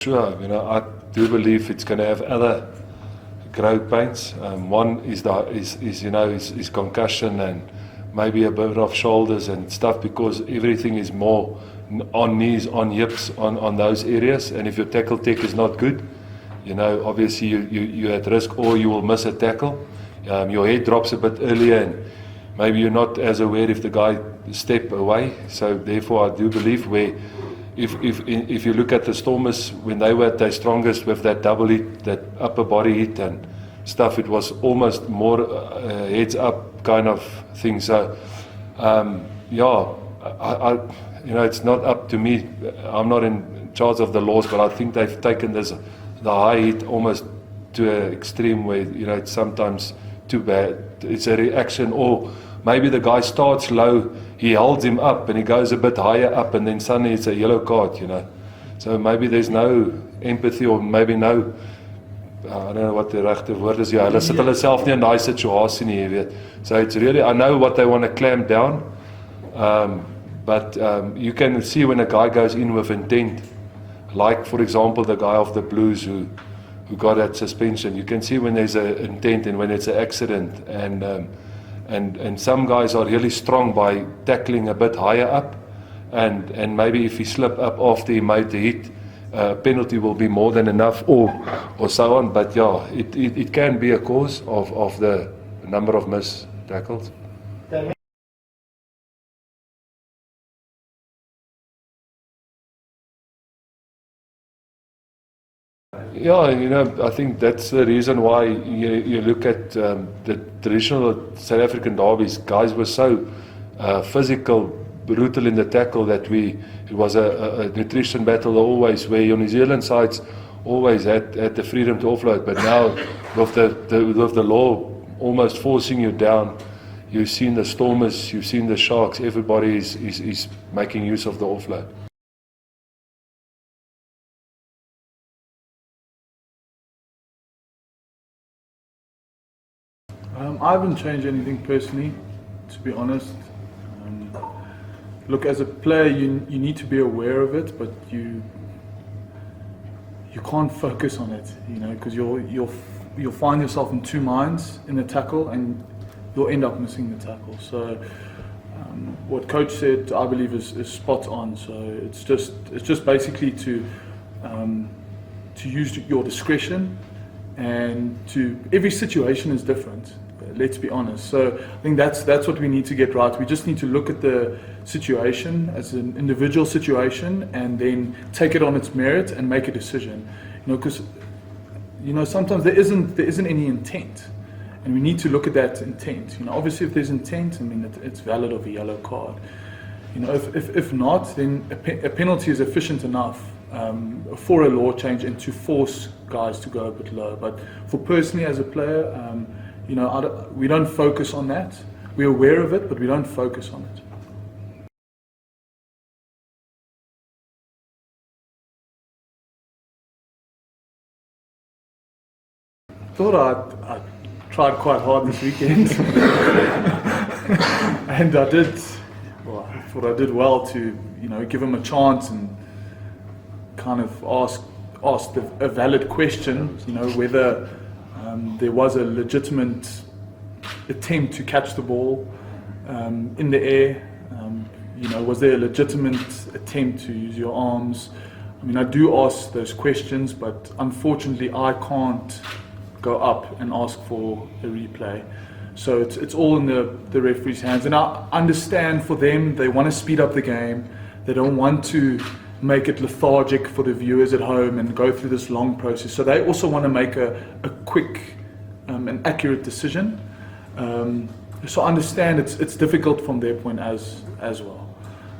Sure, I do believe it's going to have other growth pains. One is concussion and maybe a bit of shoulders and stuff, because everything is more on knees, on hips, on those areas. And if your tackle tech is not good, obviously you're at risk, or you will miss a tackle. Your head drops a bit earlier, and maybe you're not as aware if the guy step away. So therefore, I do believe if you look at the Stormers when they were at their strongest with that double hit, that upper body hit and stuff, it was almost more heads up kind of thing. So it's not up to me. I'm not in charge of the laws, but I think they've taken the high hit almost to an extreme where it's sometimes too bad. It's a reaction, or maybe the guy starts low, he holds him up and he goes a bit higher up, and then suddenly it's a yellow card, So maybe there's no empathy, or maybe no, I don't know what the regte woord is. Hulle sit hulle self nie in daai situasie nie, jy weet. So it's really, I know what they want to clamp down, but you can see when a guy goes in with intent, like for example the guy of the Blues who got that suspension. You can see when there's an intent and when it's an accident, and some guys are really strong by tackling a bit higher up, and maybe if he slip up after he made the hit, penalty will be more than enough, or so on. But yeah, it can be a cause of the number of missed tackles. Yeah, I think that's the reason why you look at the traditional South African derbies. Guys were so physical, brutal in the tackle that it was a nutrition battle always, where your New Zealand sides always had the freedom to offload. But now with the law almost forcing you down, you've seen the Stormers, you've seen the Sharks, everybody is making use of the offload. I haven't changed anything personally, to be honest. Look, as a player, you need to be aware of it, but you can't focus on it, because you'll find yourself in two minds in the tackle, and you'll end up missing the tackle. So what coach said, I believe, is spot on. So it's just basically to use your discretion, and every situation is different. Let's be honest. So I think that's what we need to get right. We just need to look at the situation as an individual situation, and then take it on its merit and make a decision. Because sometimes there isn't any intent, and we need to look at that intent. Obviously, if there's intent, it's valid of a yellow card. If not, then a penalty is efficient enough for a law change and to force guys to go a bit low. But for personally as a player, we don't focus on that. We're aware of it, but we don't focus on it. I thought I tried quite hard this weekend, and I thought I did well to give him a chance and kind of ask a valid question, whether there was a legitimate attempt to catch the ball in the air. Was there a legitimate attempt to use your arms? I do ask those questions, but unfortunately I can't go up and ask for a replay. So it's all in the referee's hands. And I understand for them, they want to speed up the game. They don't want to make it lethargic for the viewers at home and go through this long process. So they also want to make a quick and accurate decision. So I understand it's difficult from their point as well.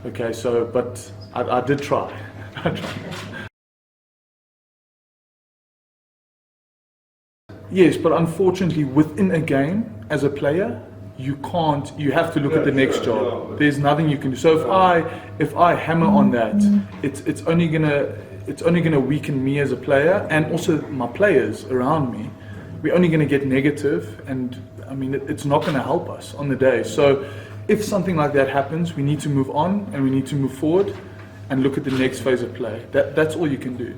Okay, so but I did try. Yes, but unfortunately within a game as a player, you have to look at the next job. There's nothing you can do. So if I hammer on that, it's only gonna weaken me as a player, and also my players around me. We're only gonna get negative, and it's not gonna help us on the day. So if something like that happens, we need to move on, and we need to move forward and look at the next phase of play. That's all you can do.